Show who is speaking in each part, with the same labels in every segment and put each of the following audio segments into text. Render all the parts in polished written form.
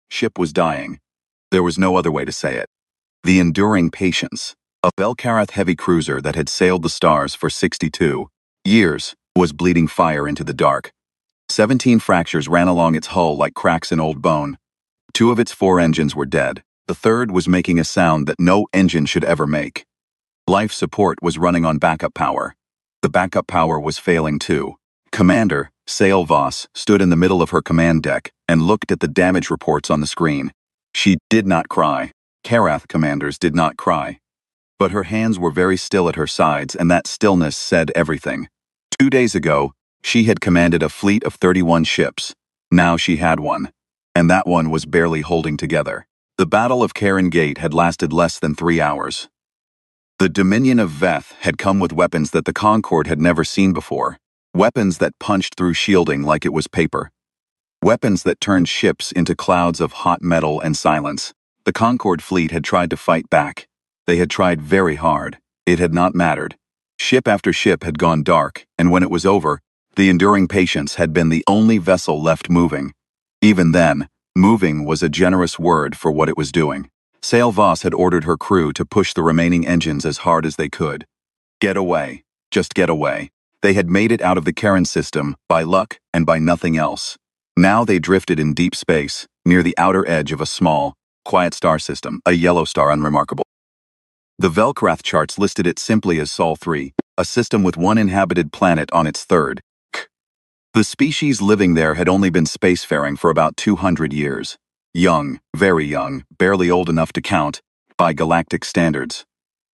Speaker 1: Ship was dying. There was no other way to say it. The enduring patience. A Belkarath heavy cruiser that had sailed the stars for 62 years was bleeding fire into the dark. 17 fractures ran along its hull like cracks in old bone. 2 of its 4 engines were dead. The third was making a sound that no engine should ever make. Life support was running on backup power. The backup power was failing too. Commander Sail Voss stood in the middle of her command deck and looked at the damage reports on the screen. She did not cry. Karath commanders did not cry. But her hands were very still at her sides, and that stillness said everything. 2 days ago, she had commanded a fleet of 31 ships. Now she had one. And that one was barely holding together. The Battle of Karen Gate had lasted less than 3 hours. The Dominion of Veth had come with weapons that the Concord had never seen before. Weapons that punched through shielding like it was paper. Weapons that turned ships into clouds of hot metal and silence. The Concord fleet had tried to fight back. They had tried very hard. It had not mattered. Ship after ship had gone dark, and when it was over, the Enduring Patience had been the only vessel left moving. Even then, moving was a generous word for what it was doing. Sail Voss had ordered her crew to push the remaining engines as hard as they could. Get away. Just get away. They had made it out of the Karen system by luck and by nothing else. Now they drifted in deep space, near the outer edge of a small, quiet star system, a yellow star unremarkable. The Velkarath charts listed it simply as Sol 3, a system with 1 inhabited planet on its third. The species living there had only been spacefaring for about 200 years. Young, very young, barely old enough to count, by galactic standards.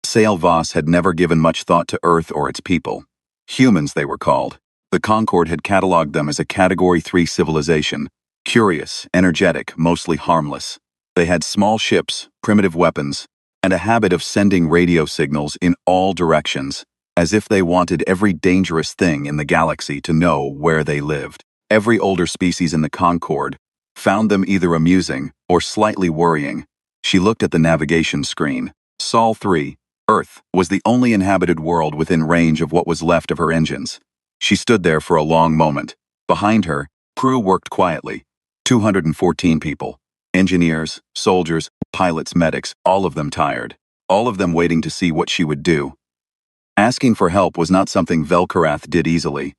Speaker 1: Sail Voss had never given much thought to Earth or its people. Humans, they were called. The Concord had catalogued them as a Category 3 civilization, curious, energetic, mostly harmless. They had small ships, primitive weapons, and a habit of sending radio signals in all directions, as if they wanted every dangerous thing in the galaxy to know where they lived. Every older species in the Concord found them either amusing or slightly worrying. She looked at the navigation screen. Sol 3, Earth, was the only inhabited world within range of what was left of her engines. She stood there for a long moment. Behind her, crew worked quietly. 214 people. Engineers, soldiers, pilots, medics, all of them tired. All of them waiting to see what she would do. Asking for help was not something Velkarath did easily.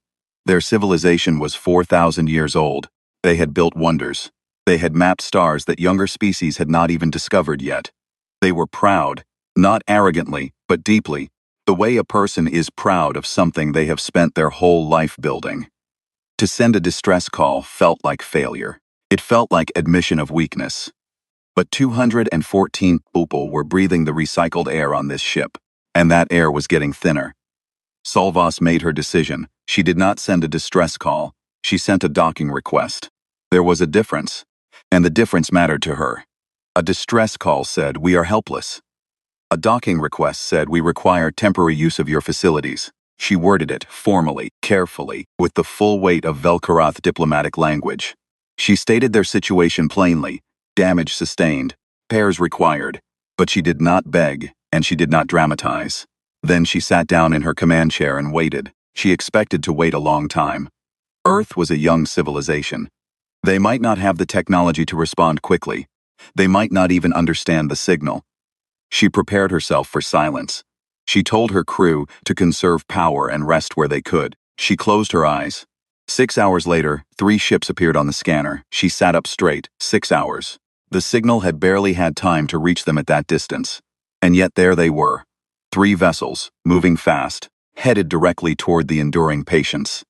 Speaker 1: Their civilization was 4,000 years old. They had built wonders. They had mapped stars that younger species had not even discovered yet. They were proud, not arrogantly, but deeply, the way a person is proud of something they have spent their whole life building. To send a distress call felt like failure. It felt like admission of weakness. But 214 people were breathing the recycled air on this ship, and that air was getting thinner. Sail Voss made her decision. She did not send a distress call. She sent a docking request. There was a difference, and the difference mattered to her. A distress call said, "We are helpless." A docking request said, "We require temporary use of your facilities." She worded it formally, carefully, with the full weight of Velkarath diplomatic language. She stated their situation plainly: damage sustained, repairs required. But she did not beg, and she did not dramatize. Then she sat down in her command chair and waited. She expected to wait a long time. Earth was a young civilization. They might not have the technology to respond quickly. They might not even understand the signal. She prepared herself for silence. She told her crew to conserve power and rest where they could. She closed her eyes. 6 hours later, 3 ships appeared on the scanner. She sat up straight. 6 hours. The signal had barely had time to reach them at that distance. And yet there they were. 3 vessels, moving fast, headed directly toward the Enduring Patience.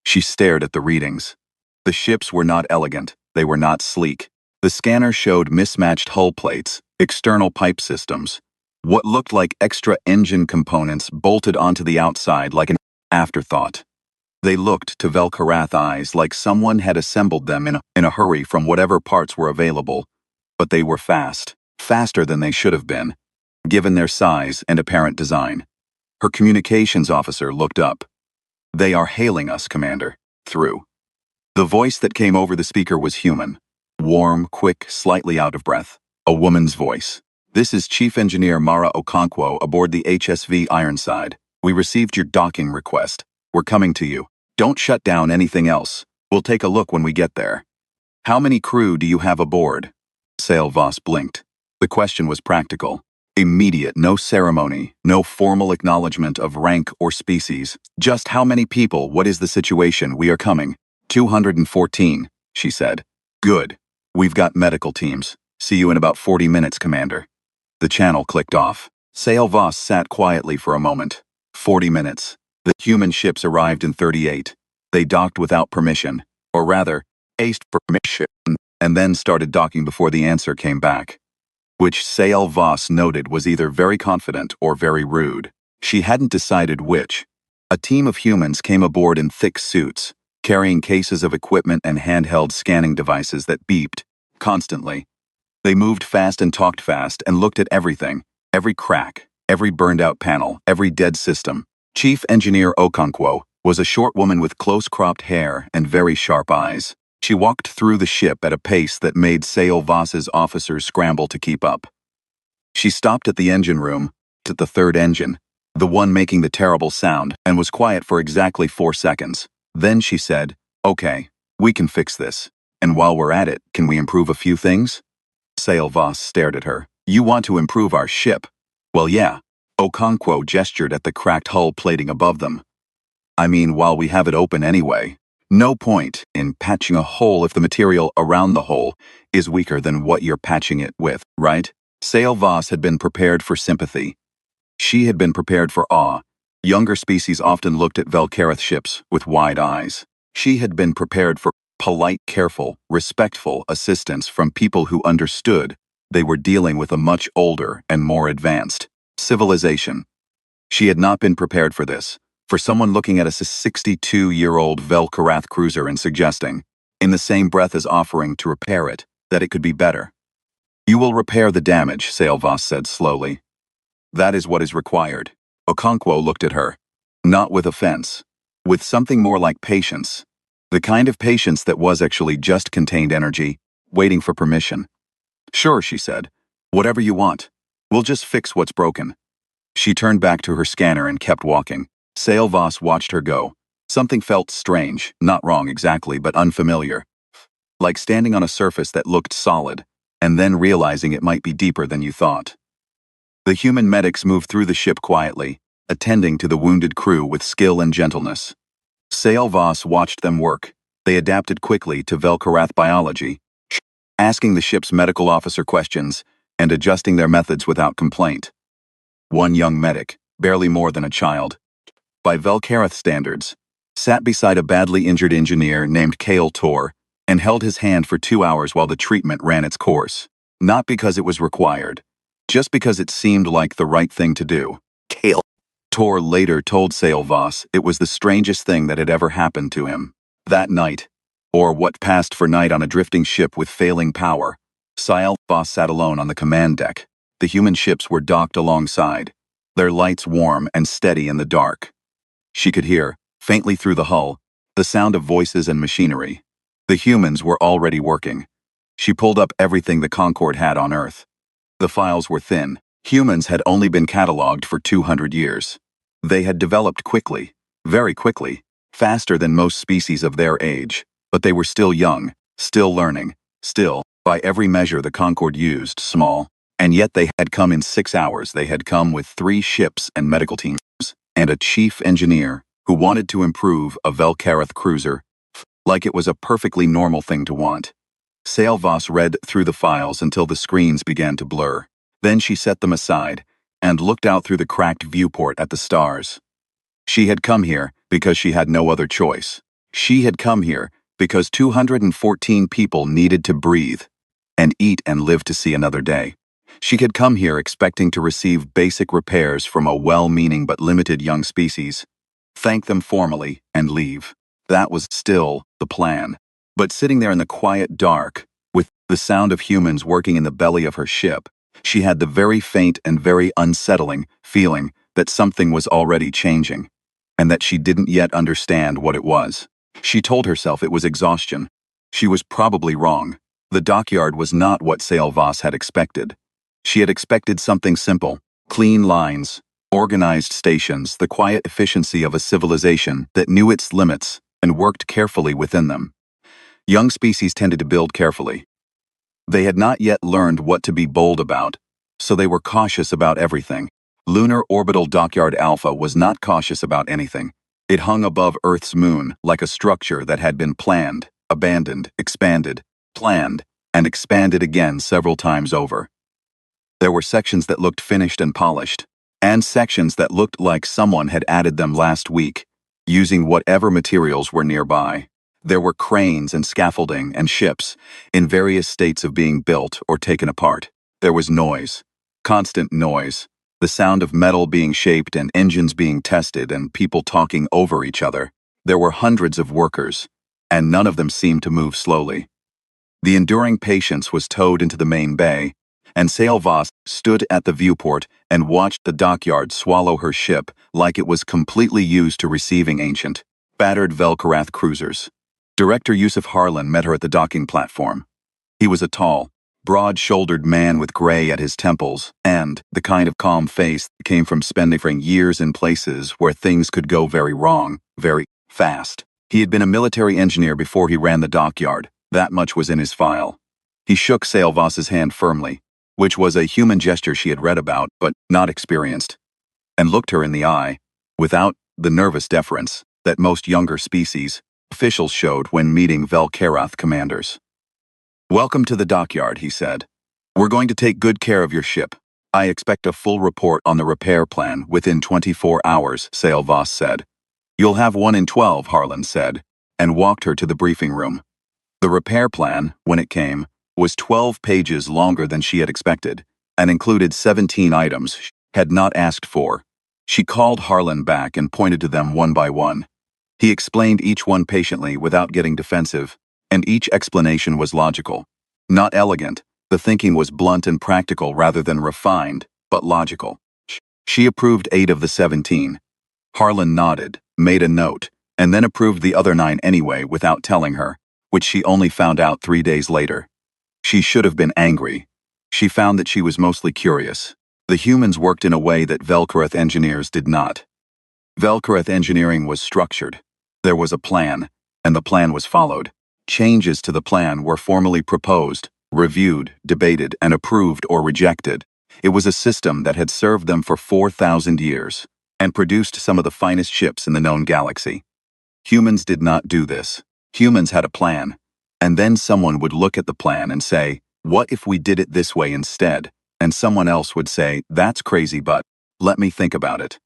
Speaker 1: She stared at the readings. The ships were not elegant. They were not sleek. The scanner showed mismatched hull plates, external pipe systems, what looked like extra engine components bolted onto the outside like an afterthought. They looked to Velkarath eyes like someone had assembled them in a hurry from whatever parts were available, but they were fast, faster than they should have been, given their size and apparent design. Her communications officer looked up. "They are hailing us, Commander." Through. The voice that came over the speaker was human. Warm, quick, slightly out of breath. A woman's voice. "This is Chief Engineer Mara Okonkwo aboard the HSV Ironside. We received your docking request. We're coming to you. Don't shut down anything else. We'll take a look when we get there. How many crew do you have aboard?" Sail Voss blinked. The question was practical. Immediate, no ceremony, no formal acknowledgement of rank or species. Just how many people, what is the situation, we are coming. 214, she said. Good. We've got medical teams. See you in about 40 minutes, Commander. The channel clicked off. Sail Voss sat quietly for a moment. 40 minutes. The human ships arrived in 38. They docked without permission, or rather, aced permission, and then started docking before the answer came back. Which Sail Voss noted was either very confident or very rude. She hadn't decided which. A team of humans came aboard in thick suits, carrying cases of equipment and handheld scanning devices that beeped constantly. They moved fast and talked fast and looked at everything, every crack, every burned-out panel, every dead system. Chief Engineer Okonkwo was a short woman with close-cropped hair and very sharp eyes. She walked through the ship at a pace that made Sail Voss's officers scramble to keep up. She stopped at the engine room, at the third engine, the one making the terrible sound, and was quiet for exactly 4 seconds. Then she said, "Okay, we can fix this. And while we're at it, can we improve a few things?" Sail Voss stared at her. "You want to improve our ship?" "Well, yeah." Okonkwo gestured at the cracked hull plating above them. "I mean, while we have it open anyway. No point in patching a hole if the material around the hole is weaker than what you're patching it with, right?" Sail Voss had been prepared for sympathy. She had been prepared for awe. Younger species often looked at Velkareth ships with wide eyes. She had been prepared for polite, careful, respectful assistance from people who understood they were dealing with a much older and more advanced civilization. She had not been prepared for this, for someone looking at a 62-year-old Velkareth cruiser and suggesting, in the same breath as offering to repair it, that it could be better. "You will repair the damage," Sail Voss said slowly. "That is what is required." Okonkwo looked at her, not with offense, with something more like patience. The kind of patience that was actually just contained energy, waiting for permission. "Sure," she said. "Whatever you want. We'll just fix what's broken." She turned back to her scanner and kept walking. Sail Voss watched her go. Something felt strange, not wrong exactly, but unfamiliar. Like standing on a surface that looked solid, and then realizing it might be deeper than you thought. The human medics moved through the ship quietly, attending to the wounded crew with skill and gentleness. Sail Voss watched them work. They adapted quickly to Velkareth biology, asking the ship's medical officer questions and adjusting their methods without complaint. One young medic, barely more than a child, by Velkareth standards, sat beside a badly injured engineer named Kale Tor and held his hand for 2 hours while the treatment ran its course. Not because it was required, just because it seemed like the right thing to do. Kale Tor later told Sail Voss it was the strangest thing that had ever happened to him. That night, or what passed for night on a drifting ship with failing power, Sail Voss sat alone on the command deck. The human ships were docked alongside, their lights warm and steady in the dark. She could hear, faintly through the hull, the sound of voices and machinery. The humans were already working. She pulled up everything the Concorde had on Earth. The files were thin. Humans had only been catalogued for 200 years. They had developed quickly, very quickly, faster than most species of their age, but they were still young, still learning, still, by every measure the Concorde used, small. And yet they had come in 6 hours. They had come with 3 ships and medical teams, and a chief engineer who wanted to improve a Velkareth cruiser, like it was a perfectly normal thing to want. Sail Voss read through the files until the screens began to blur. Then she set them aside and looked out through the cracked viewport at the stars. She had come here because she had no other choice. She had come here because 214 people needed to breathe and eat and live to see another day. She had come here expecting to receive basic repairs from a well-meaning but limited young species, thank them formally, and leave. That was still the plan. But sitting there in the quiet dark, with the sound of humans working in the belly of her ship, she had the very faint and very unsettling feeling that something was already changing, and that she didn't yet understand what it was. She told herself it was exhaustion. She was probably wrong. The dockyard was not what Sail Voss had expected. She had expected something simple, clean lines, organized stations, the quiet efficiency of a civilization that knew its limits and worked carefully within them. Young species tended to build carefully. They had not yet learned what to be bold about, so they were cautious about everything. Lunar Orbital Dockyard Alpha was not cautious about anything. It hung above Earth's moon like a structure that had been planned, abandoned, expanded, planned, and expanded again several times over. There were sections that looked finished and polished, and sections that looked like someone had added them last week, using whatever materials were nearby. There were cranes and scaffolding and ships in various states of being built or taken apart. There was noise, constant noise, the sound of metal being shaped and engines being tested and people talking over each other. There were hundreds of workers, and none of them seemed to move slowly. The enduring Patience was towed into the main bay, and Sail Voss stood at the viewport and watched the dockyard swallow her ship like it was completely used to receiving ancient, battered Velkarath cruisers. Director Yusuf Harlan met her at the docking platform. He was a tall, broad-shouldered man with gray at his temples and the kind of calm face that came from spending years in places where things could go very wrong, very fast. He had been a military engineer before he ran the dockyard. That much was in his file. He shook Sail Voss's hand firmly, which was a human gesture she had read about but not experienced, and looked her in the eye, without the nervous deference that most younger species officials showed when meeting Velkarath commanders. "Welcome to the dockyard," he said. "We're going to take good care of your ship. I expect a full report on the repair plan within 24 hours, Sail Voss said. "You'll have one in 12, Harlan said, and walked her to the briefing room. The repair plan, when it came, was 12 pages longer than she had expected, and included 17 items she had not asked for. She called Harlan back and pointed to them one by one. He explained each one patiently without getting defensive, and each explanation was logical. Not elegant, the thinking was blunt and practical rather than refined, but logical. She approved 8 of the 17. Harlan nodded, made a note, and then approved the other 9 anyway without telling her, which she only found out 3 days later. She should have been angry. She found that she was mostly curious. The humans worked in a way that Velkarath engineers did not. Velkarath engineering was structured. There was a plan, and the plan was followed. Changes to the plan were formally proposed, reviewed, debated, and approved or rejected. It was a system that had served them for 4,000 years, and produced some of the finest ships in the known galaxy. Humans did not do this. Humans had a plan, and then someone would look at the plan and say, "What if we did it this way instead?" And someone else would say, "That's crazy, but let me think about it."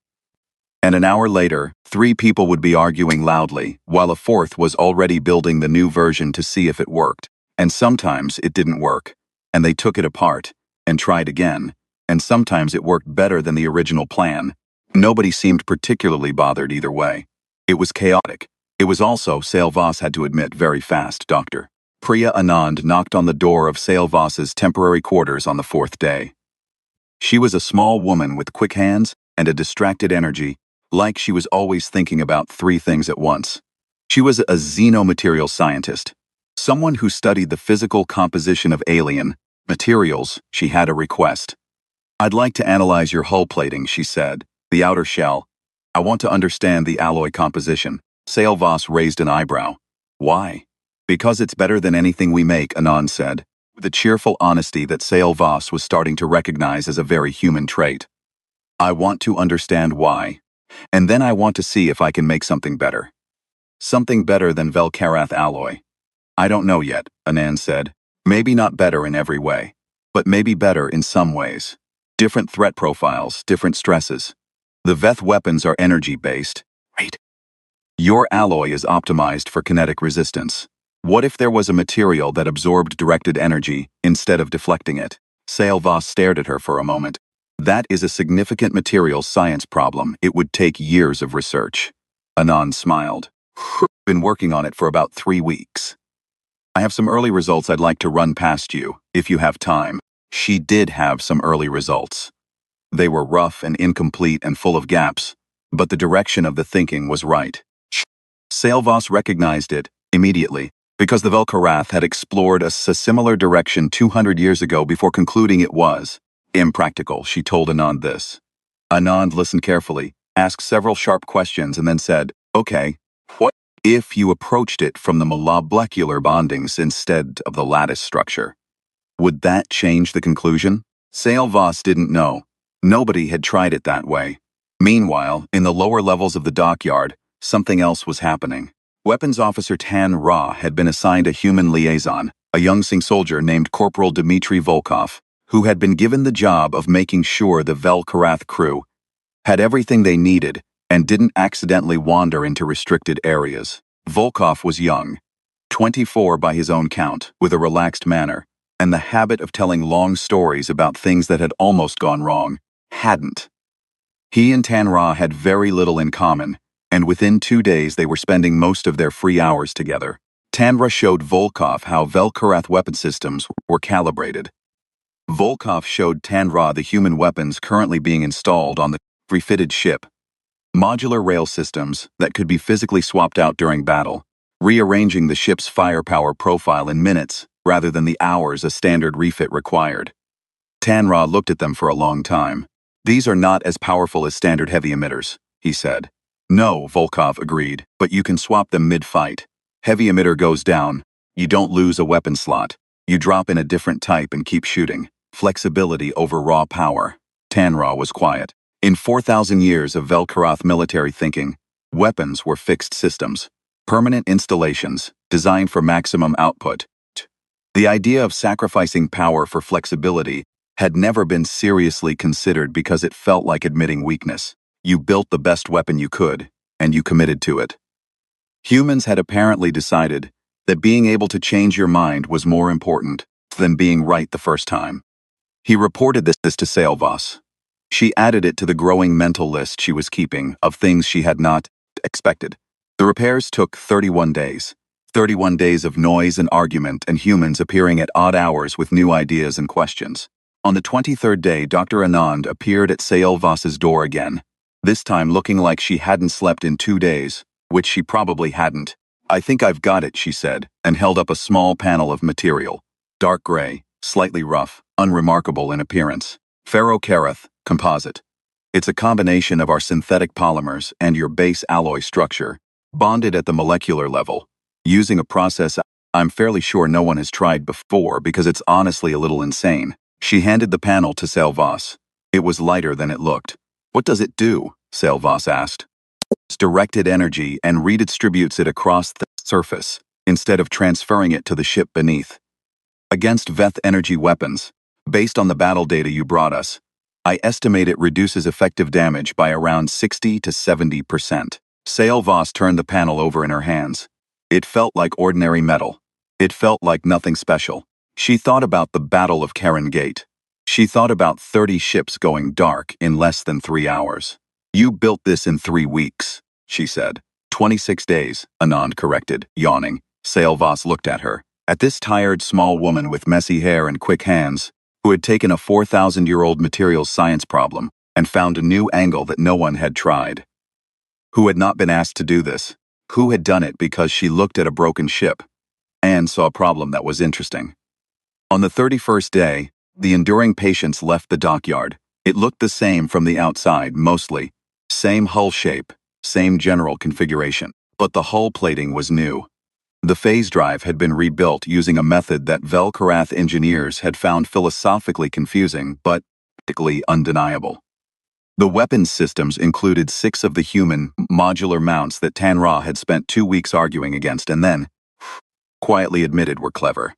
Speaker 1: And an hour later, 3 people would be arguing loudly, while a 4th was already building the new version to see if it worked. And sometimes it didn't work, and they took it apart, and tried again, and sometimes it worked better than the original plan. Nobody seemed particularly bothered either way. It was chaotic. It was also, Sail Voss had to admit, very fast. Dr. Priya Anand knocked on the door of Sail Voss's temporary quarters on the 4th day. She was a small woman with quick hands and a distracted energy, like she was always thinking about 3 things at once. She was a xenomaterial scientist, someone who studied the physical composition of alien materials. She had a request. "I'd like to analyze your hull plating," she said, "the outer shell. I want to understand the alloy composition." Sail Voss raised an eyebrow. "Why?" "Because it's better than anything we make," Anand said, with a cheerful honesty that Sail Voss was starting to recognize as a very human trait. "I want to understand why. And then I want to see if I can make something better. Something better than Velkarath alloy." "I don't know yet," Anand said. "Maybe not better in every way, but maybe better in some ways. Different threat profiles, different stresses. The Veth weapons are energy-based. Right. Your alloy is optimized for kinetic resistance. What if there was a material that absorbed directed energy instead of deflecting it?" Sail Voss stared at her for a moment. "That is a significant materials science problem. It would take years of research." Anand smiled. "I've been working on it for about 3 weeks. I have some early results I'd like to run past you, if you have time." She did have some early results. They were rough and incomplete and full of gaps, but the direction of the thinking was right. Sail Voss recognized it immediately, because the Velkarath had explored a similar direction 200 years ago before concluding it was impractical. She told Anand this. Anand listened carefully, asked several sharp questions, and then said, "Okay, what if you approached it from the molecular bondings instead of the lattice structure?" Would that change the conclusion? Sail-Voss didn't know. Nobody had tried it that way. Meanwhile, in the lower levels of the dockyard, something else was happening. Weapons Officer Tan Ra had been assigned a human liaison, a young Sing soldier named Corporal Dmitry Volkov, who had been given the job of making sure the Velkarath crew had everything they needed and didn't accidentally wander into restricted areas. Volkov was young, 24 by his own count, with a relaxed manner, and the habit of telling long stories about things that had almost gone wrong. Hadn't. He and Tanra had very little in common, and within 2 days they were spending most of their free hours together. Tanra showed Volkov how Velkarath weapon systems were calibrated. Volkov showed Tanra the human weapons currently being installed on the refitted ship. Modular rail systems that could be physically swapped out during battle, rearranging the ship's firepower profile in minutes rather than the hours a standard refit required. Tanra looked at them for a long time. "These are not as powerful as standard heavy emitters," he said. "No," Volkov agreed, "but you can swap them mid-fight. Heavy emitter goes down, you don't lose a weapon slot. You drop in a different type and keep shooting. Flexibility over raw power." Tanra was quiet. In 4,000 years of Velkarath military thinking, weapons were fixed systems, permanent installations designed for maximum output. The idea of sacrificing power for flexibility had never been seriously considered because it felt like admitting weakness. You built the best weapon you could, and you committed to it. Humans had apparently decided that being able to change your mind was more important than being right the first time. He reported this to Sail-Voss. She added it to the growing mental list she was keeping of things she had not expected. The repairs took 31 days. 31 days of noise and argument and humans appearing at odd hours with new ideas and questions. On the 23rd day, Dr. Anand appeared at Sail-Voss's door again, this time looking like she hadn't slept in 2 days, which she probably hadn't. "I think I've got it," she said, and held up a small panel of material. Dark gray, slightly rough, unremarkable in appearance. Ferrocarath, composite. It's a combination of our synthetic polymers and your base alloy structure, bonded at the molecular level, using a process I'm fairly sure no one has tried before because it's honestly a little insane. She handed the panel to Sail-Voss. It was lighter than it looked. "What does it do?" Sail-Voss asked. "It's directed energy and redistributes it across the surface, instead of transferring it to the ship beneath. Against Veth energy weapons, based on the battle data you brought us, I estimate it reduces effective damage by around 60 to 70%. Sail-Voss turned the panel over in her hands. It felt like ordinary metal. It felt like nothing special. She thought about the Battle of Karen Gate. She thought about 30 ships going dark in less than 3 hours. "You built this in 3 weeks, she said. 26 days, Anand corrected, yawning. Sail-Voss looked at her. At this tired small woman with messy hair and quick hands, who had taken a 4,000-year-old materials science problem and found a new angle that no one had tried. Who had not been asked to do this? Who had done it because she looked at a broken ship and saw a problem that was interesting? On the 31st day, the enduring patience left the dockyard. It looked the same from the outside, mostly. Same hull shape, same general configuration. But the hull plating was new. The phase drive had been rebuilt using a method that Velkarath engineers had found philosophically confusing but practically undeniable. The weapons systems included 6 of the human, modular mounts that Tanra had spent 2 weeks arguing against and then quietly admitted were clever.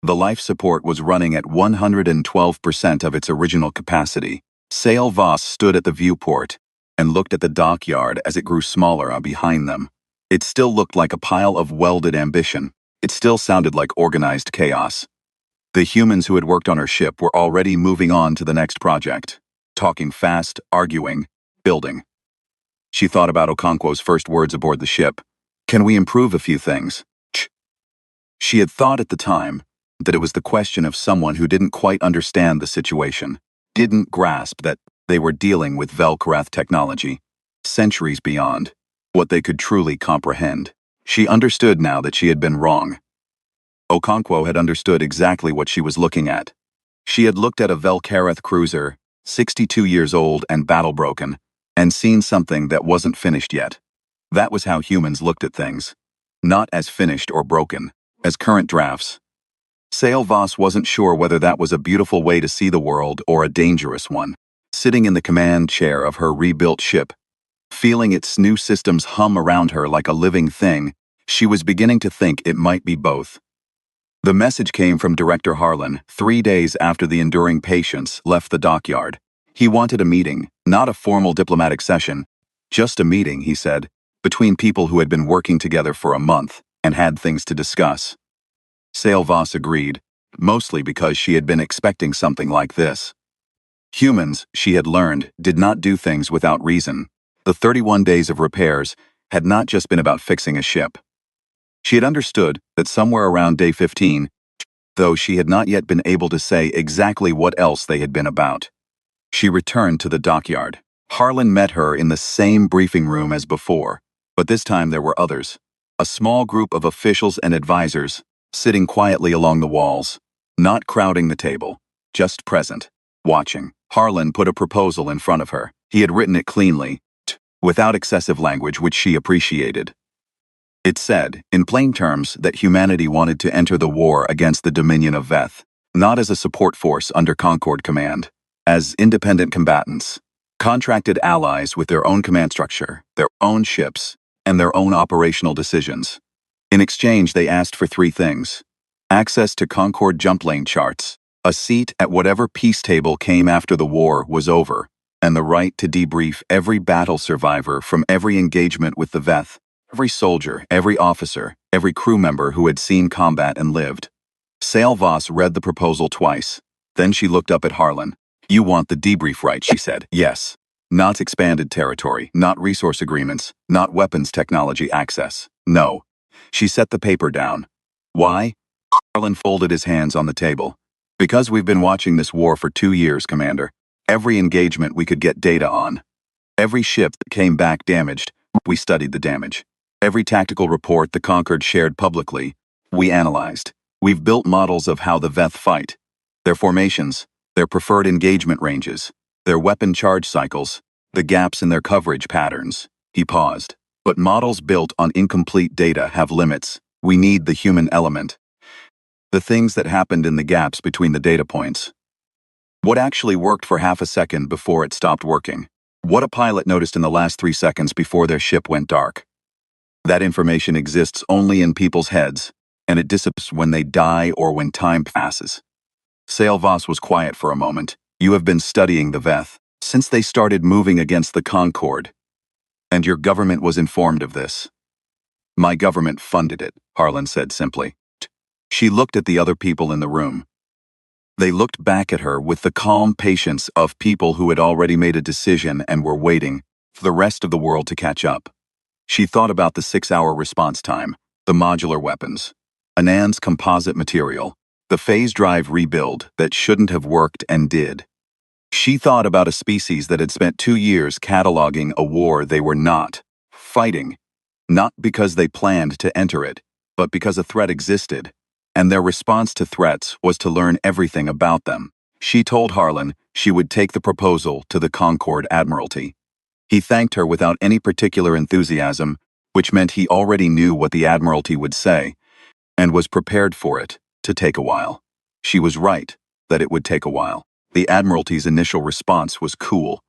Speaker 1: The life support was running at 112% of its original capacity. Sail-Voss stood at the viewport and looked at the dockyard as it grew smaller behind them. It still looked like a pile of welded ambition. It still sounded like organized chaos. The humans who had worked on her ship were already moving on to the next project, talking fast, arguing, building. She thought about Okonkwo's first words aboard the ship. "Can we improve a few things?" She had thought at the time that it was the question of someone who didn't quite understand the situation, didn't grasp that they were dealing with Velkarath technology, centuries beyond what they could truly comprehend. She understood now that she had been wrong. Okonkwo had understood exactly what she was looking at. She had looked at a Velkarath cruiser, 62 years old and battle-broken, and seen something that wasn't finished yet. That was how humans looked at things. Not as finished or broken, as current drafts. Voss wasn't sure whether that was a beautiful way to see the world or a dangerous one. Sitting in the command chair of her rebuilt ship, feeling its new systems hum around her like a living thing, she was beginning to think it might be both. The message came from Director Harlan 3 days after the enduring patients left the dockyard. He wanted a meeting, not a formal diplomatic session. Just a meeting, he said, between people who had been working together for a month and had things to discuss. Voss agreed, mostly because she had been expecting something like this. Humans, she had learned, did not do things without reason. The 31 days of repairs had not just been about fixing a ship. She had understood that somewhere around day 15, though she had not yet been able to say exactly what else they had been about. She returned to the dockyard. Harlan met her in the same briefing room as before, but this time there were others. A small group of officials and advisors, sitting quietly along the walls, not crowding the table, just present, watching. Harlan put a proposal in front of her. He had written it cleanly, without excessive language which she appreciated. It said, in plain terms, that humanity wanted to enter the war against the Dominion of Veth, not as a support force under Concord Command, as independent combatants, contracted allies with their own command structure, their own ships, and their own operational decisions. In exchange, they asked for 3 things: access to Concord jump lane charts, a seat at whatever peace table came after the war was over, and the right to debrief every battle survivor from every engagement with the Veth, every soldier, every officer, every crew member who had seen combat and lived. Voss read the proposal twice. Then she looked up at Harlan. "You want the debrief, right?" she said. "Yes. Not expanded territory, not resource agreements, not weapons technology access. No." She set the paper down. "Why?" Harlan folded his hands on the table. "Because we've been watching this war for 2 years, Commander. Every engagement we could get data on. Every ship that came back damaged, we studied the damage. Every tactical report the Concord shared publicly, we analyzed. We've built models of how the Veth fight, their formations, their preferred engagement ranges, their weapon charge cycles, the gaps in their coverage patterns." He paused. "But models built on incomplete data have limits. We need the human element. The things that happened in the gaps between the data points. What actually worked for half a second before it stopped working? What a pilot noticed in the last 3 seconds before their ship went dark. That information exists only in people's heads, and it dissipates when they die or when time passes." Voss was quiet for a moment. "You have been studying the Veth since they started moving against the Concord, and your government was informed of this." "My government funded it," Harlan said simply. She looked at the other people in the room. They looked back at her with the calm patience of people who had already made a decision and were waiting for the rest of the world to catch up. She thought about the 6-hour response time, the modular weapons, Anand's composite material, the phase drive rebuild that shouldn't have worked and did. She thought about a species that had spent 2 years cataloging a war they were not fighting, not because they planned to enter it, but because a threat existed, and their response to threats was to learn everything about them. She told Harlan she would take the proposal to the Concord Admiralty. He thanked her without any particular enthusiasm, which meant he already knew what the Admiralty would say, and was prepared for it to take a while. She was right that it would take a while. The Admiralty's initial response was cool.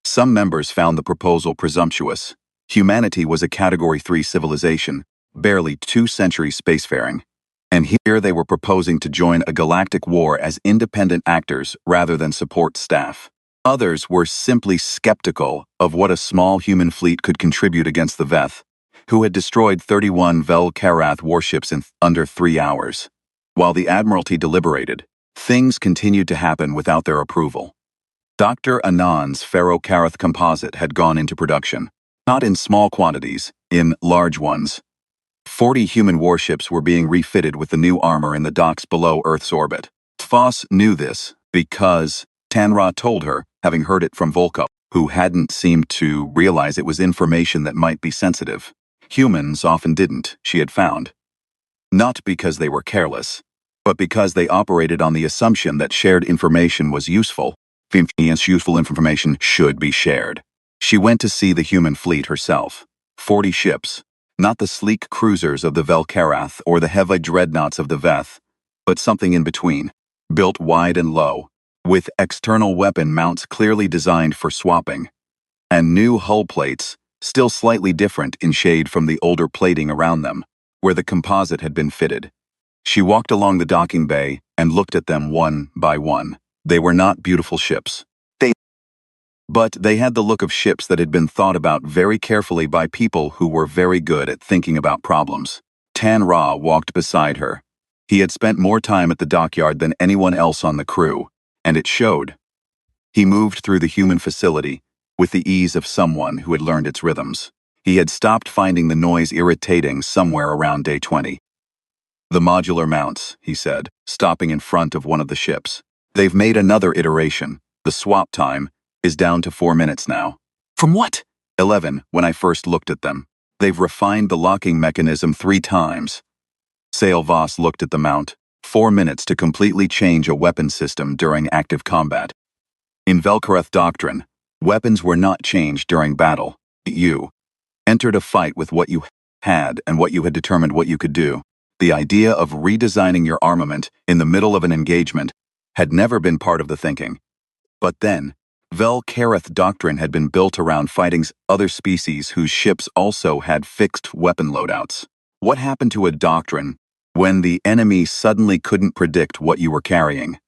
Speaker 1: Some members found the proposal presumptuous. Humanity was a Category 3 civilization, barely 2 centuries spacefaring. And here they were proposing to join a galactic war as independent actors rather than support staff. Others were simply skeptical of what a small human fleet could contribute against the Veth, who had destroyed 31 Vel-Karath warships in under 3 hours. While the Admiralty deliberated, things continued to happen without their approval. Dr. Anand's Ferro-Karath composite had gone into production, not in small quantities, in large ones. 40 human warships were being refitted with the new armor in the docks below Earth's orbit. Voss knew this because Tanra told her, having heard it from Volko, who hadn't seemed to realize it was information that might be sensitive. Humans often didn't, she had found. Not because they were careless, but because they operated on the assumption that shared information was useful. Useful information should be shared. She went to see the human fleet herself. 40 ships, not the sleek cruisers of the Vel-Karath or the heavy dreadnoughts of the Veth, but something in between, built wide and low, with external weapon mounts clearly designed for swapping, and new hull plates, still slightly different in shade from the older plating around them, where the composite had been fitted. She walked along the docking bay and looked at them one by one. They were not beautiful ships. But they had the look of ships that had been thought about very carefully by people who were very good at thinking about problems. Tan Ra walked beside her. He had spent more time at the dockyard than anyone else on the crew, and it showed. He moved through the human facility with the ease of someone who had learned its rhythms. He had stopped finding the noise irritating somewhere around day 20. "The modular mounts," he said, stopping in front of one of the ships. "They've made another iteration. The swap time is down to 4 minutes now." "From what?" 11, when I first looked at them. "They've refined the locking mechanism 3 times. Sail Voss looked at the mount. 4 minutes to completely change a weapon system during active combat. In Velkareth doctrine, weapons were not changed during battle. You entered a fight with what you had and what you had determined what you could do. The idea of redesigning your armament in the middle of an engagement had never been part of the thinking. But then, Velkareth doctrine had been built around fighting other species whose ships also had fixed weapon loadouts. What happened to a doctrine when the enemy suddenly couldn't predict what you were carrying?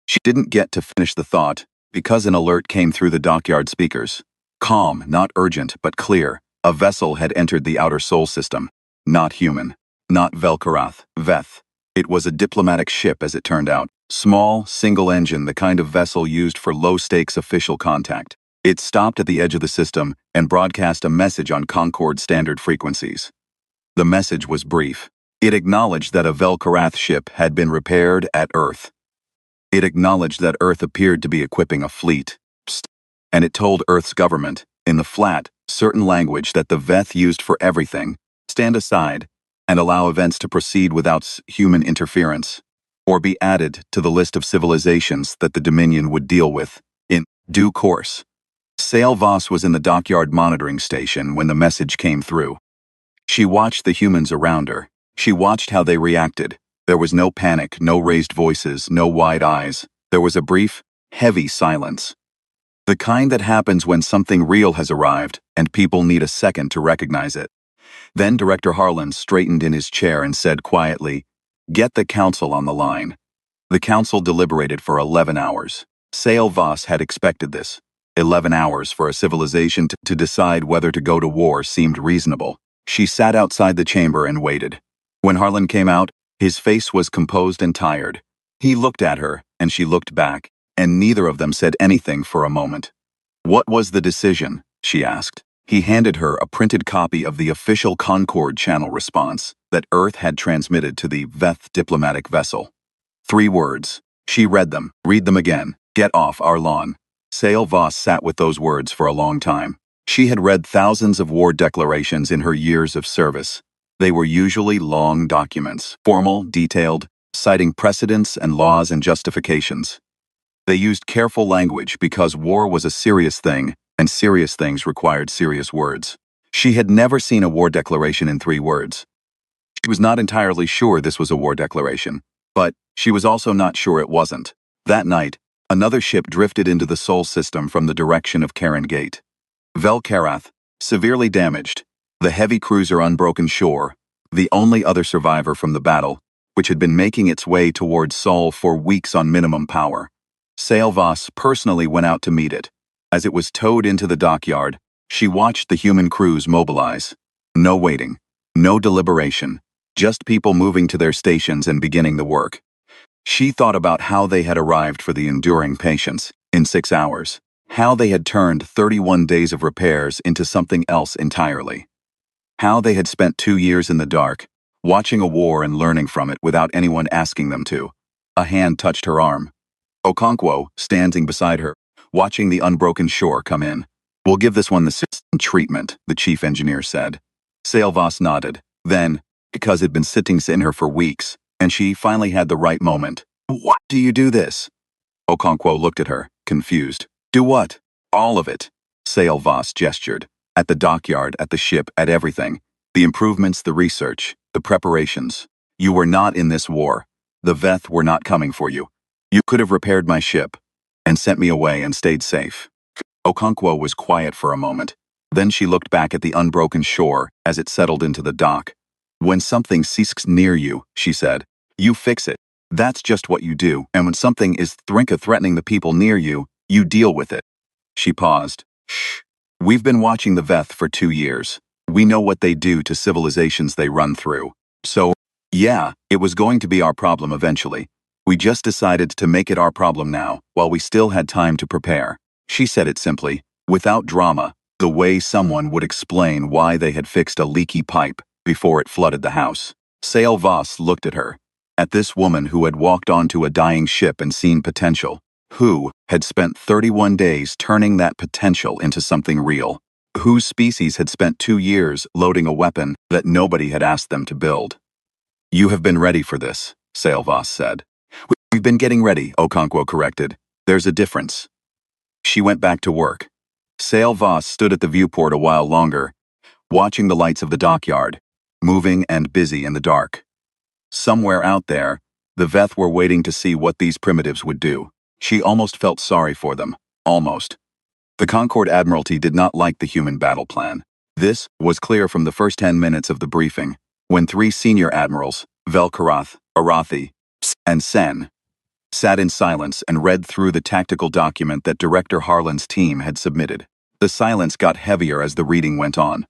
Speaker 1: She didn't get to finish the thought because an alert came through the dockyard speakers. Calm, not urgent, but clear. A vessel had entered the outer Sol system. Not human. Not Velkareth, Veth. It was a diplomatic ship, as it turned out. Small, single-engine, the kind of vessel used for low-stakes official contact. It stopped at the edge of the system and broadcast a message on Concord standard frequencies. The message was brief. It acknowledged that a Velkareth ship had been repaired at Earth. It acknowledged that Earth appeared to be equipping a fleet. And it told Earth's government, in the flat, certain language that the Veth used for everything, stand aside and allow events to proceed without human interference, or be added to the list of civilizations that the Dominion would deal with in due course. Sail Voss was in the dockyard monitoring station when the message came through. She watched the humans around her. She watched how they reacted. There was no panic, no raised voices, no wide eyes. There was a brief, heavy silence. The kind that happens when something real has arrived and people need a second to recognize it. Then Director Harlan straightened in his chair and said quietly, "Get the council on the line." The council deliberated for 11 hours. Sail Voss had expected this. 11 hours for a civilization to decide whether to go to war seemed reasonable. She sat outside the chamber and waited. When Harlan came out, his face was composed and tired. He looked at her, and she looked back, and neither of them said anything for a moment. "What was the decision?" she asked. He handed her a printed copy of the official Concord channel response that Earth had transmitted to the Veth diplomatic vessel. 3 words. She read them. "Read them again. Get off our lawn." Sail Voss sat with those words for a long time. She had read thousands of war declarations in her years of service. They were usually long documents, formal, detailed, citing precedents and laws and justifications. They used careful language because war was a serious thing, and serious things required serious words. She had never seen a war declaration in 3 words. She was not entirely sure this was a war declaration, but she was also not sure it wasn't. That night, another ship drifted into the Sol system from the direction of Karen Gate. Velkareth, severely damaged, the heavy cruiser Unbroken Shore, the only other survivor from the battle, which had been making its way towards Sol for weeks on minimum power. Sail Voss personally went out to meet it. As it was towed into the dockyard, she watched the human crews mobilize. No waiting, no deliberation, just people moving to their stations and beginning the work. She thought about how they had arrived for the enduring patience in 6 hours, how they had turned 31 days of repairs into something else entirely, how they had spent 2 years in the dark, watching a war and learning from it without anyone asking them to. A hand touched her arm. Okonkwo, standing beside her, watching the Unbroken Shore come in. "We'll give this one the system treatment," the chief engineer said. Sail Voss nodded. Then, because it had been sitting in her for weeks, and she finally had the right moment. "Why do you do this?" Okonkwo looked at her, confused. "Do what?" "All of it." Sail Voss gestured. "At the dockyard, at the ship, at everything. The improvements, the research, the preparations. You were not in this war. The Veth were not coming for you. You could have repaired my ship and sent me away and stayed safe. Okonkwo was quiet for a moment. Then she looked back at the unbroken shore as it settled into the dock. When something sinks near you, she said, you fix it. That's just what you do, and when something is threatening the people near you, you deal with it. She paused. Shh. We've been watching the Veth for 2 years. We know what they do to civilizations they run through. So, yeah, it was going to be our problem eventually. We just decided to make it our problem now, while we still had time to prepare. She said it simply, without drama, the way someone would explain why they had fixed a leaky pipe before it flooded the house. Sail Voss looked at her, at this woman who had walked onto a dying ship and seen potential, who had spent 31 days turning that potential into something real, whose species had spent 2 years loading a weapon that nobody had asked them to build. You have been ready for this, Sail Voss said. We've been getting ready, Okonkwo corrected. There's a difference. She went back to work. Sail Voss stood at the viewport a while longer, watching the lights of the dockyard, moving and busy in the dark. Somewhere out there, the Veth were waiting to see what these primitives would do. She almost felt sorry for them. Almost. The Concord Admiralty did not like the human battle plan. This was clear from the first 10 minutes of the briefing, when 3 senior admirals, Velkarath, Arathi, and Sen, sat in silence and read through the tactical document that Director Harlan's team had submitted. The silence got heavier as the reading went on.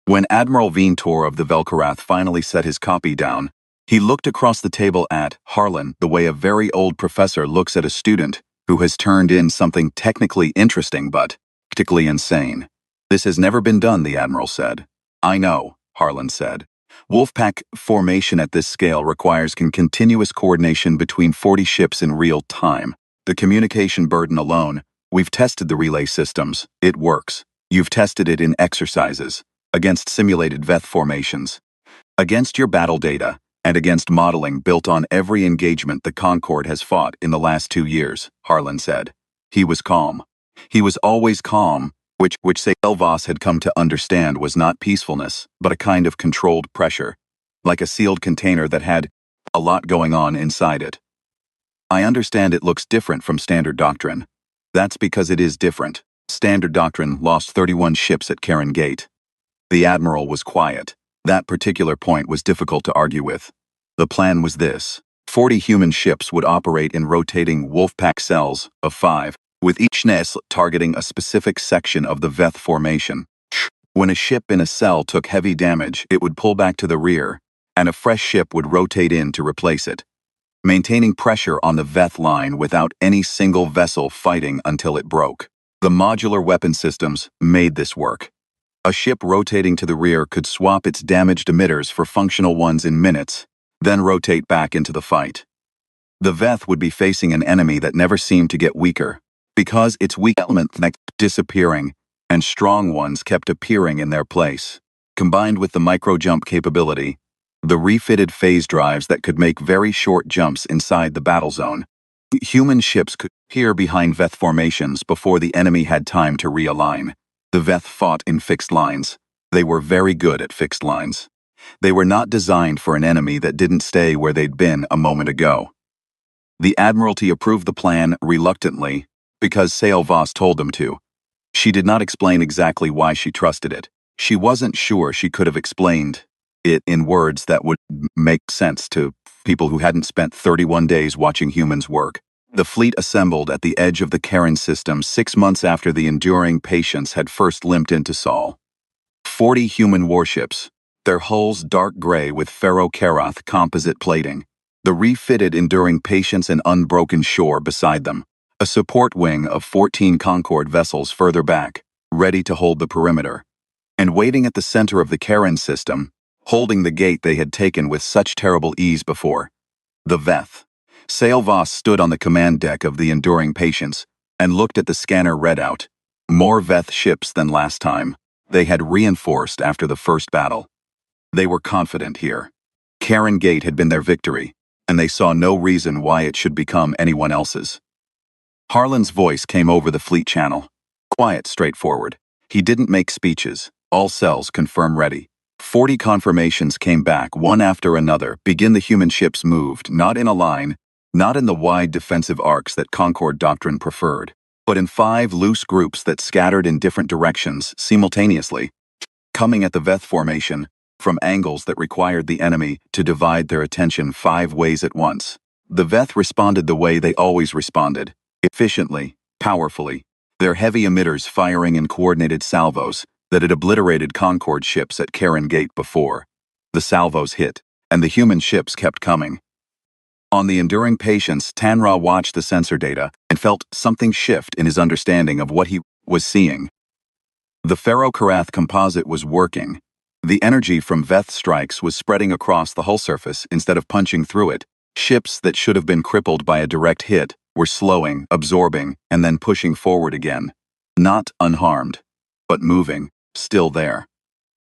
Speaker 1: When Admiral Veentor of the Velkarath finally set his copy down, he looked across the table at Harlan the way a very old professor looks at a student who has turned in something technically interesting but practically insane. This has never been done, the Admiral said. I know, Harlan said. Wolfpack formation at this scale requires continuous coordination between 40 ships in real time. The communication burden alone, we've tested the relay systems. It works. You've tested it in exercises, against simulated Veth formations, against your battle data, and against modeling built on every engagement the Concord has fought in the last 2 years, Harlan said. He was calm. He was always calm, which Sail Voss had come to understand was not peacefulness, but a kind of controlled pressure, like a sealed container that had a lot going on inside it. I understand it looks different from Standard Doctrine. That's because it is different. Standard Doctrine lost 31 ships at Karen Gate. The Admiral was quiet. That particular point was difficult to argue with. The plan was this. 40 human ships would operate in rotating Wolfpack cells of 5, with each nest targeting a specific section of the Veth formation. When a ship in a cell took heavy damage, it would pull back to the rear, and a fresh ship would rotate in to replace it, maintaining pressure on the Veth line without any single vessel fighting until it broke. The modular weapon systems made this work. A ship rotating to the rear could swap its damaged emitters for functional ones in minutes, then rotate back into the fight. The Veth would be facing an enemy that never seemed to get weaker, because its weak elements kept disappearing and strong ones kept appearing in their place. Combined with the micro-jump capability, the refitted phase drives that could make very short jumps inside the battle zone, human ships could appear behind Veth formations before the enemy had time to realign. The Veth fought in fixed lines. They were very good at fixed lines. They were not designed for an enemy that didn't stay where they'd been a moment ago. The Admiralty approved the plan reluctantly because Sail Voss told them to. She did not explain exactly why she trusted it. She wasn't sure she could have explained it in words that would make sense to people who hadn't spent 31 days watching humans work. The fleet assembled at the edge of the Karen system 6 months after the enduring patience had first limped into Sol. 40 human warships, their hulls dark gray with ferro-Karath composite plating, the refitted enduring patience and unbroken shore beside them, a support wing of 14 Concord vessels further back, ready to hold the perimeter, and waiting at the center of the Karen system, holding the gate they had taken with such terrible ease before. The Veth. Sail Voss stood on the command deck of the enduring patience and looked at the scanner readout. More Veth ships than last time. They had reinforced after the first battle. They were confident here. Karen Gate had been their victory, and they saw no reason why it should become anyone else's. Harlan's voice came over the fleet channel. Quiet, straightforward. He didn't make speeches. All cells confirm ready. 40 confirmations came back one after another. The human ships moved, not in a line, not in the wide defensive arcs that Concord Doctrine preferred, but in 5 loose groups that scattered in different directions simultaneously, coming at the Veth formation from angles that required the enemy to divide their attention 5 ways at once. The Veth responded the way they always responded, efficiently, powerfully, their heavy emitters firing in coordinated salvos that had obliterated Concord ships at Karen Gate before. The salvos hit, and the human ships kept coming. On the enduring patience, Tanra watched the sensor data and felt something shift in his understanding of what he was seeing. The Ferro-Karath composite was working. The energy from Veth strikes was spreading across the hull surface instead of punching through it. Ships that should have been crippled by a direct hit were slowing, absorbing, and then pushing forward again. Not unharmed, but moving, still there.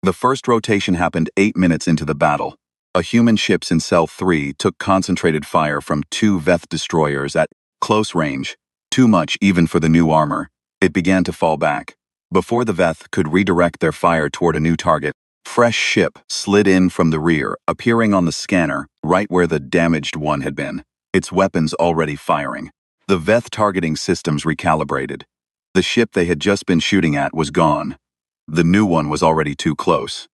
Speaker 1: The first rotation happened 8 minutes into the battle. A human ships in Cell 3 took concentrated fire from 2 Veth destroyers at close range, too much even for the new armor. It began to fall back. Before the Veth could redirect their fire toward a new target, fresh ship slid in from the rear, appearing on the scanner right where the damaged one had been, its weapons already firing. The Veth targeting systems recalibrated. The ship they had just been shooting at was gone. The new one was already too close.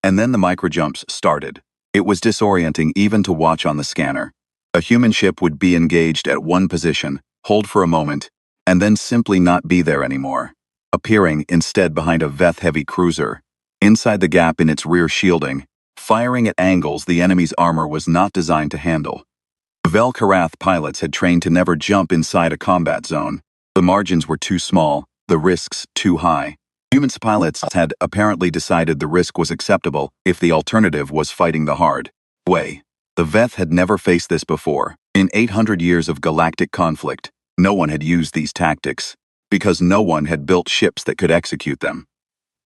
Speaker 1: And then the microjumps started. It was disorienting even to watch on the scanner. A human ship would be engaged at one position, hold for a moment, and then simply not be there anymore, appearing instead behind a Veth heavy cruiser, inside the gap in its rear shielding, firing at angles the enemy's armor was not designed to handle. Vel-Karath pilots had trained to never jump inside a combat zone. The margins were too small, the risks too high. Human pilots had apparently decided the risk was acceptable if the alternative was fighting the hard way. The Veth had never faced this before. In 800 years of galactic conflict, no one had used these tactics, because no one had built ships that could execute them.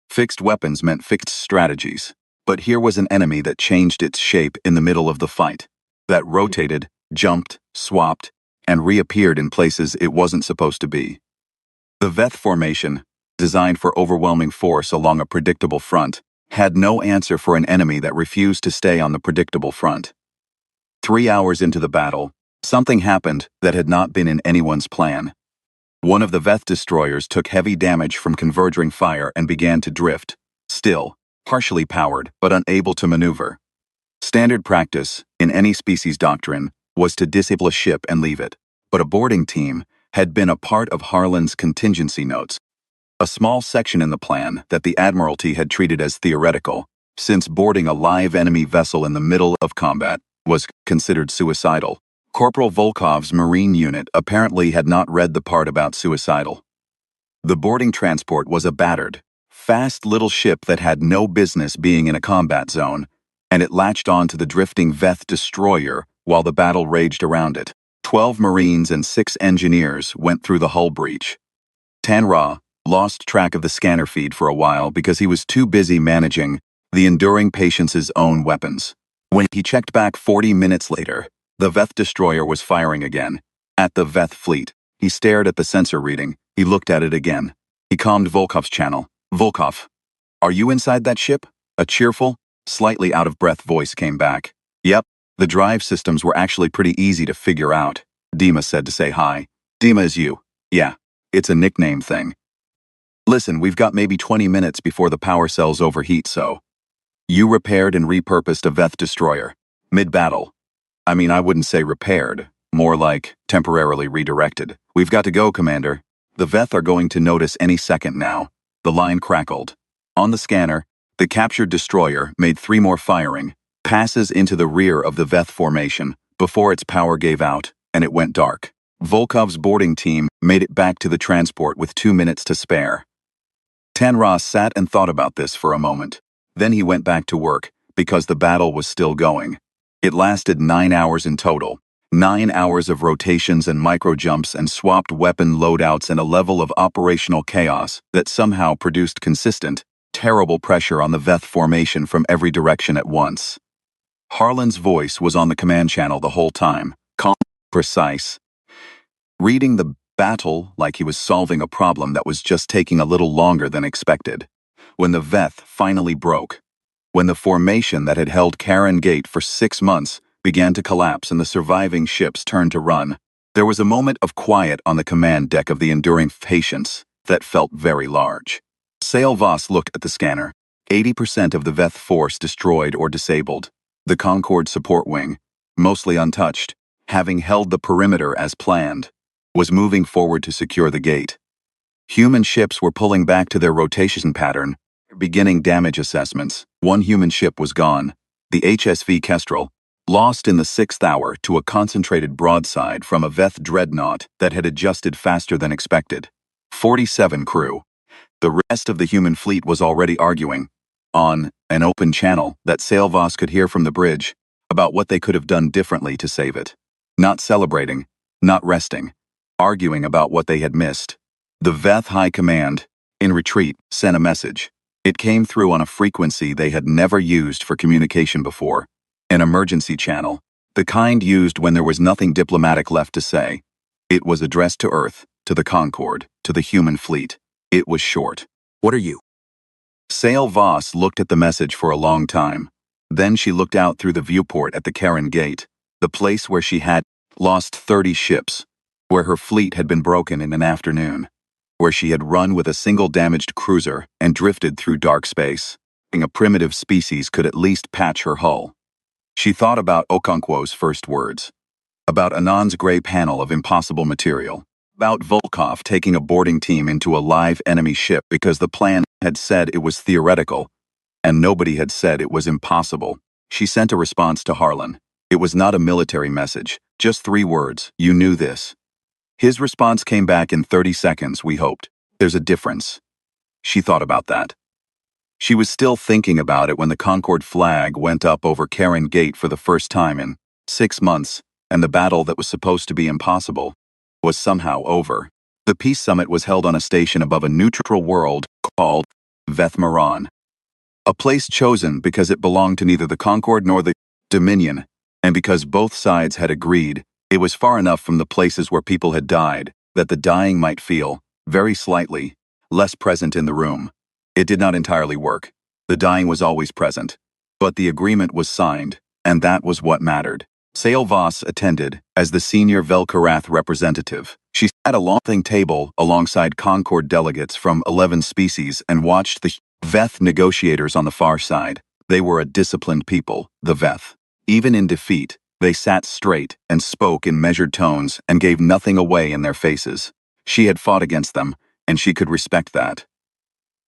Speaker 1: Fixed weapons meant fixed strategies, but here was an enemy that changed its shape in the middle of the fight, that rotated, jumped, swapped, and reappeared in places it wasn't supposed to be. The Veth formation, designed for overwhelming force along a predictable front, had no answer for an enemy that refused to stay on the predictable front. 3 hours into the battle, something happened that had not been in anyone's plan. One of the Veth destroyers took heavy damage from converging fire and began to drift, still, partially powered, but unable to maneuver. Standard practice, in any species doctrine, was to disable a ship and leave it, but a boarding team had been a part of Harlan's contingency notes, a small section in the plan that the Admiralty had treated as theoretical, since boarding a live enemy vessel in the middle of combat was considered suicidal. Corporal Volkov's Marine unit apparently had not read the part about suicidal. The boarding transport was a battered, fast little ship that had no business being in a combat zone, and it latched onto the drifting Veth destroyer while the battle raged around it. 12 Marines and 6 engineers went through the hull breach. Tanra lost track of the scanner feed for a while because he was too busy managing the enduring patience's own weapons. When he checked back 40 minutes later, the Veth destroyer was firing again. At the Veth fleet, he stared at the sensor reading. He looked at it again. He calmed Volkov's channel. "Volkov, are you inside that ship?" A cheerful, slightly out-of-breath voice came back. "Yep, the drive systems were actually pretty easy to figure out," Dima said to say hi. "Dima is you." "Yeah, it's a nickname thing." "Listen, we've got maybe 20 minutes before the power cells overheat, so..." "You repaired and repurposed a Veth destroyer. Mid-battle. I mean, I wouldn't say repaired, more like temporarily redirected. We've got to go, Commander. The Veth are going to notice any second now." The line crackled. On the scanner, the captured destroyer made 3 more firing passes into the rear of the Veth formation before its power gave out, and it went dark. Volkov's boarding team made it back to the transport with 2 minutes to spare. Tanra sat and thought about this for a moment. Then he went back to work, because the battle was still going. It lasted 9 hours in total. 9 hours of rotations and micro-jumps and swapped weapon loadouts and a level of operational chaos that somehow produced consistent, terrible pressure on the Veth formation from every direction at once. Harlan's voice was on the command channel the whole time, calm, precise, reading the battle like he was solving a problem that was just taking a little longer than expected. When the Veth finally broke, when the formation that had held Karen Gate for 6 months began to collapse and the surviving ships turned to run. There was a moment of quiet on the command deck of the Enduring Patience that felt very large. Sail Voss looked at the scanner. 80% of the Veth force destroyed or disabled. The Concorde support wing, mostly untouched, having held the perimeter as planned, was moving forward to secure the gate. Human ships were pulling back to their rotation pattern, beginning damage assessments. One human ship was gone, the HSV Kestrel, lost in the 6th hour to a concentrated broadside from a Veth dreadnought that had adjusted faster than expected. 47 crew. The rest of the human fleet was already arguing, on an open channel that Sail Voss could hear from the bridge, about what they could have done differently to save it. Not celebrating, not resting, arguing about what they had missed. The Veth High Command, in retreat, sent a message. It came through on a frequency they had never used for communication before. An emergency channel, the kind used when there was nothing diplomatic left to say. It was addressed to Earth, to the Concorde, to the human fleet. It was short. "What are you?" Sail Voss looked at the message for a long time. Then she looked out through the viewport at the Karen Gate, the place where she had lost 30 ships, where her fleet had been broken in an afternoon, where she had run with a single damaged cruiser and drifted through dark space. A primitive species could at least patch her hull. She thought about Okonkwo's first words, about Anand's gray panel of impossible material, about Volkov taking a boarding team into a live enemy ship because the plan had said it was theoretical, and nobody had said it was impossible. She sent a response to Harlan. It was not a military message, just 3 words, "You knew this." His response came back in 30 seconds, "We hoped." There's a difference. She thought about that. She was still thinking about it when the Concorde flag went up over Karen Gate for the first time in 6 months, and the battle that was supposed to be impossible was somehow over. The peace summit was held on a station above a neutral world called Veth Maran, a place chosen because it belonged to neither the Concorde nor the Dominion, and because both sides had agreed it was far enough from the places where people had died that the dying might feel, very slightly, less present in the room. It did not entirely work. The dying was always present. But the agreement was signed, and that was what mattered. Sail Voss attended as the senior Velkarath representative. She sat at a long table alongside Concorde delegates from 11 species and watched the Veth negotiators on the far side. They were a disciplined people, the Veth. Even in defeat, they sat straight and spoke in measured tones and gave nothing away in their faces. She had fought against them, and she could respect that.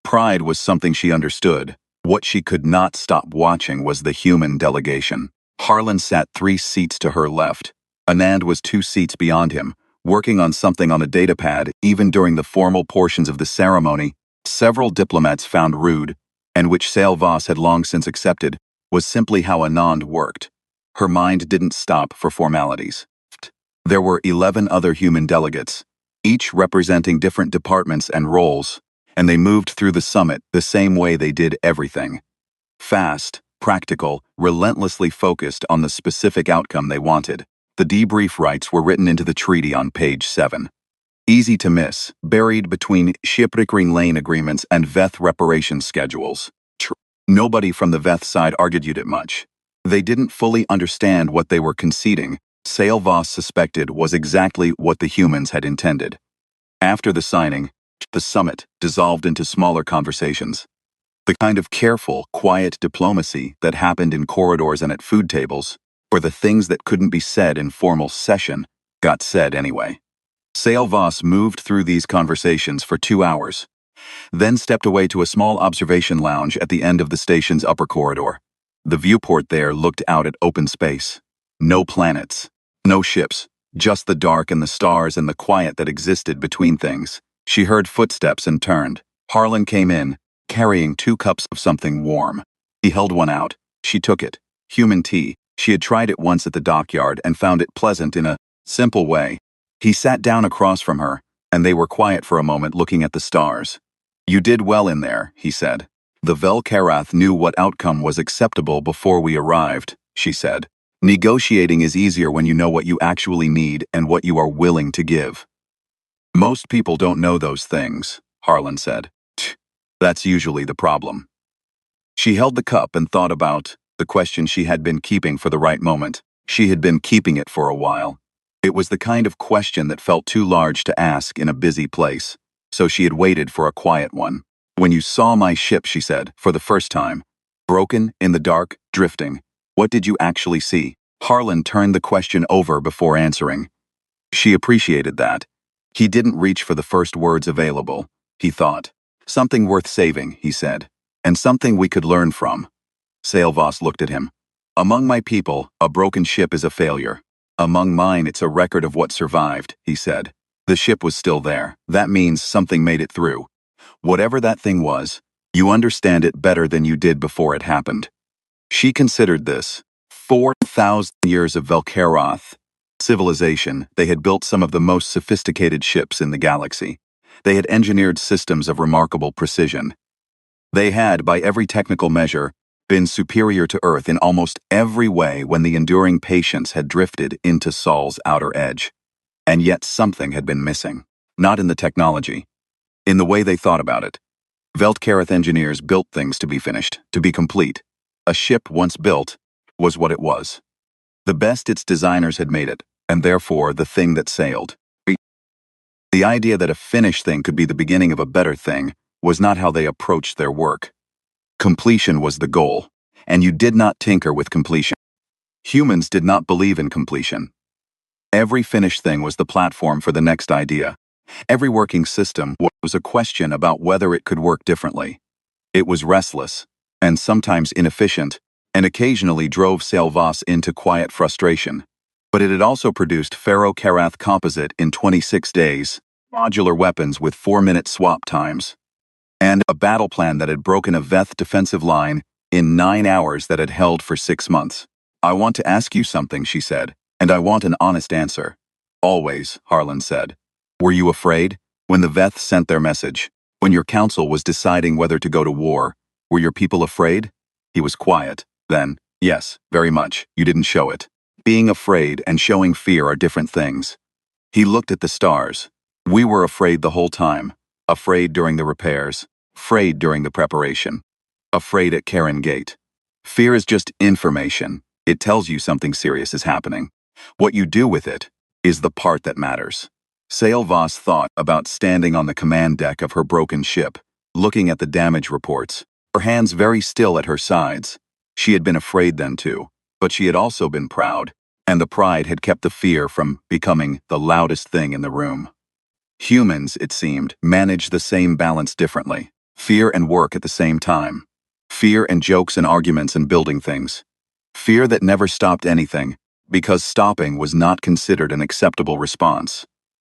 Speaker 1: Pride was something she understood. What she could not stop watching was the human delegation. Harlan sat 3 seats to her left. Anand was 2 seats beyond him, working on something on a datapad. Even during the formal portions of the ceremony, several diplomats found rude, and which Sail Voss had long since accepted, was simply how Anand worked. Her mind didn't stop for formalities. There were 11 other human delegates, each representing different departments and roles, and they moved through the summit the same way they did everything. Fast, practical, relentlessly focused on the specific outcome they wanted. The debrief rights were written into the treaty on page 7. Easy to miss, buried between Shipwrecking Lane agreements and Veth reparation schedules. Nobody from the Veth side argued it much. They didn't fully understand what they were conceding. Sail Voss suspected was exactly what the humans had intended. After the signing, the summit dissolved into smaller conversations. The kind of careful, quiet diplomacy that happened in corridors and at food tables, where the things that couldn't be said in formal session got said anyway. Sail Voss moved through these conversations for 2 hours, then stepped away to a small observation lounge at the end of the station's upper corridor. The viewport there looked out at open space. No planets, no ships, just the dark and the stars and the quiet that existed between things. She heard footsteps and turned. Harlan came in, carrying 2 cups of something warm. He held one out. She took it. Human tea. She had tried it once at the dockyard and found it pleasant in a simple way. He sat down across from her, and they were quiet for a moment looking at the stars. "You did well in there," he said. "The Velkarath knew what outcome was acceptable before we arrived," she said. "Negotiating is easier when you know what you actually need and what you are willing to give." "Most people don't know those things," Harlan said. "That's usually the problem." She held the cup and thought about the question she had been keeping for the right moment. She had been keeping it for a while. It was the kind of question that felt too large to ask in a busy place, so she had waited for a quiet one. "When you saw my ship," she said, for the first time, "broken, in the dark, drifting, what did you actually see?" Harlan turned the question over before answering. She appreciated that. He didn't reach for the first words available, he thought. "Something worth saving," he said, "and something we could learn from." Sailvoss looked at him. "Among my people, a broken ship is a failure. Among mine, it's a record of what survived," he said. The ship was still there. That means something made it through. Whatever that thing was, you understand it better than you did before it happened. She considered this. 4,000 years of Velkaroth civilization, they had built some of the most sophisticated ships in the galaxy. They had engineered systems of remarkable precision. They had, by every technical measure, been superior to Earth in almost every way when the enduring patience had drifted into Sol's outer edge. And yet something had been missing. Not in the technology. In the way they thought about it. Velkaroth engineers built things to be finished, to be complete. A ship once built was what it was. The best its designers had made it, and therefore the thing that sailed. The idea that a finished thing could be the beginning of a better thing was not how they approached their work. Completion was the goal, and you did not tinker with completion. Humans did not believe in completion. Every finished thing was the platform for the next idea. Every working system was a question about whether it could work differently. It was restless, and sometimes inefficient, and occasionally drove Sailvoss into quiet frustration. But it had also produced Ferro-Karath composite in 26 days, modular weapons with 4-minute swap times, and a battle plan that had broken a Veth defensive line in 9 hours that had held for 6 months. "I want to ask you something," she said, "and I want an honest answer." "Always," Harlan said. "Were you afraid? When the Veth sent their message, when your council was deciding whether to go to war, were your people afraid?" He was quiet. Then, "Yes, very much. You didn't show it." Being afraid and showing fear are different things. He looked at the stars. "We were afraid the whole time. Afraid during the repairs. Afraid during the preparation. Afraid at Karen Gate. Fear is just information. It tells you something serious is happening. What you do with it is the part that matters." Sailvoss thought about standing on the command deck of her broken ship, looking at the damage reports, her hands very still at her sides. She had been afraid then too, but she had also been proud, and the pride had kept the fear from becoming the loudest thing in the room. Humans, it seemed, manage the same balance differently. Fear and work at the same time. Fear and jokes and arguments and building things. Fear that never stopped anything, because stopping was not considered an acceptable response.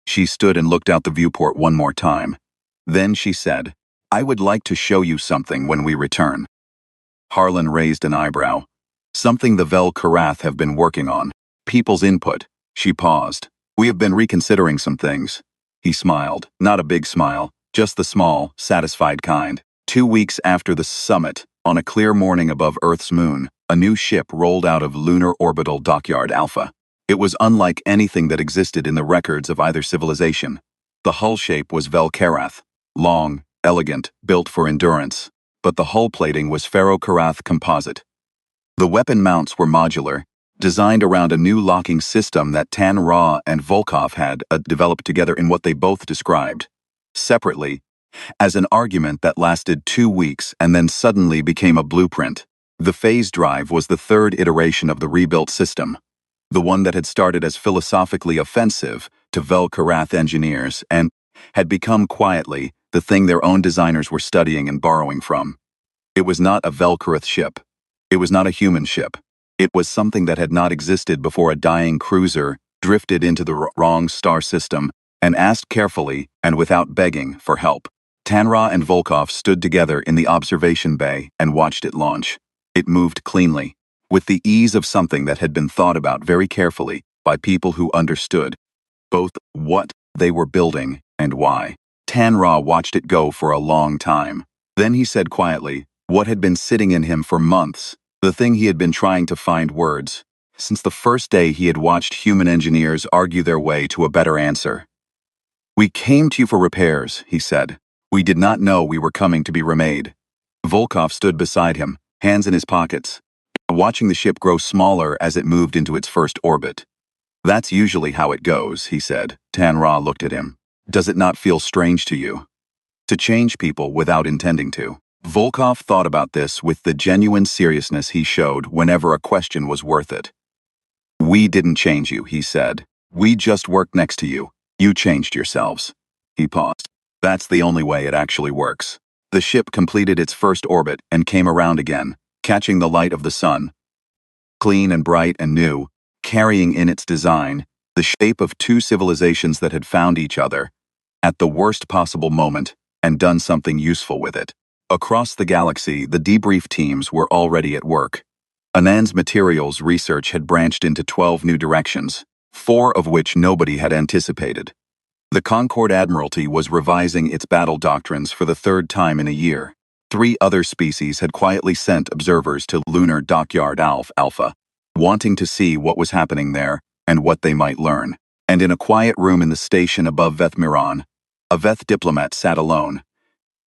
Speaker 1: She stood and looked out the viewport one more time. Then she said, "I would like to show you something when we return." Harlan raised an eyebrow. "Something the Velkaroth have been working on. People's input." She paused. "We have been reconsidering some things." He smiled, not a big smile, just the small, satisfied kind. 2 weeks after the summit, on a clear morning above Earth's moon, a new ship rolled out of Lunar Orbital Dockyard Alpha. It was unlike anything that existed in the records of either civilization. The hull shape was Velkaroth, long, elegant, built for endurance, but the hull plating was Ferro-Karath composite. The weapon mounts were modular, designed around a new locking system that Tan Ra and Volkov had developed together in what they both described, separately, as an argument that lasted 2 weeks and then suddenly became a blueprint. The phase drive was the third iteration of the rebuilt system, the one that had started as philosophically offensive to Velkaroth engineers and had become quietly the thing their own designers were studying and borrowing from. It was not a Velkaroth ship. It was not a human ship. It was something that had not existed before a dying cruiser drifted into the wrong star system and asked carefully and without begging for help. Tanra and Volkov stood together in the observation bay and watched it launch. It moved cleanly, with the ease of something that had been thought about very carefully by people who understood both what they were building and why. Tanra watched it go for a long time. Then he said quietly, what had been sitting in him for months, the thing he had been trying to find words, since the first day he had watched human engineers argue their way to a better answer. "We came to you for repairs," he said. "We did not know we were coming to be remade." Volkov stood beside him, hands in his pockets, watching the ship grow smaller as it moved into its first orbit. "That's usually how it goes," he said. Tan-Ra looked at him. "Does it not feel strange to you? To change people without intending to?" Volkov thought about this with the genuine seriousness he showed whenever a question was worth it. "We didn't change you," he said. "We just worked next to you. You changed yourselves." He paused. "That's the only way it actually works." The ship completed its first orbit and came around again, catching the light of the sun. Clean and bright and new, carrying in its design the shape of two civilizations that had found each other at the worst possible moment and done something useful with it. Across the galaxy, the debrief teams were already at work. Anand's materials research had branched into 12 new directions, 4 of which nobody had anticipated. The Concord Admiralty was revising its battle doctrines for the 3rd time in a year. 3 other species had quietly sent observers to Lunar Dockyard Alpha, wanting to see what was happening there and what they might learn. And in a quiet room in the station above Vethmiron, a Veth diplomat sat alone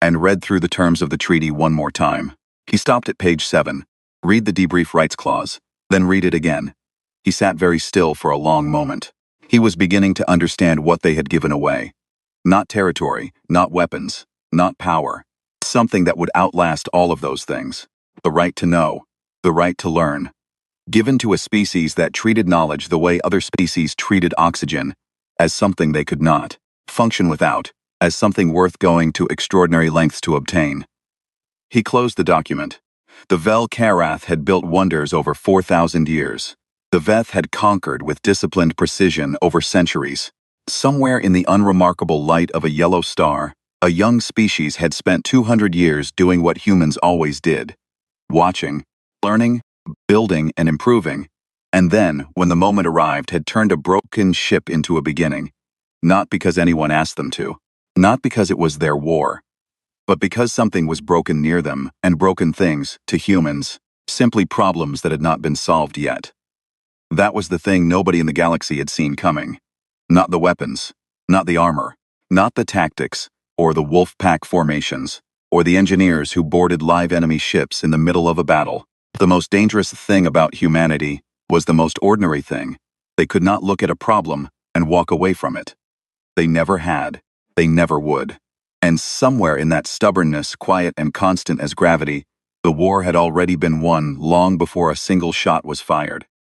Speaker 1: and read through the terms of the treaty one more time. He stopped at page 7, read the debrief rights clause, then read it again. He sat very still for a long moment. He was beginning to understand what they had given away. Not territory, not weapons, not power. Something that would outlast all of those things. The right to know, the right to learn. Given to a species that treated knowledge the way other species treated oxygen, as something they could not function without, as something worth going to extraordinary lengths to obtain. He closed the document. The Vel Karath had built wonders over 4,000 years. The Veth had conquered with disciplined precision over centuries. Somewhere in the unremarkable light of a yellow star, a young species had spent 200 years doing what humans always did. Watching, learning, building, and improving. And then, when the moment arrived, had turned a broken ship into a beginning. Not because anyone asked them to. Not because it was their war. But because something was broken near them, and broken things, to humans, simply problems that had not been solved yet. That was the thing nobody in the galaxy had seen coming. Not the weapons, not the armor, not the tactics, or the wolf pack formations, or the engineers who boarded live enemy ships in the middle of a battle. The most dangerous thing about humanity was the most ordinary thing. They could not look at a problem and walk away from it. They never had. They never would. And somewhere in that stubbornness, quiet and constant as gravity, the war had already been won long before a single shot was fired.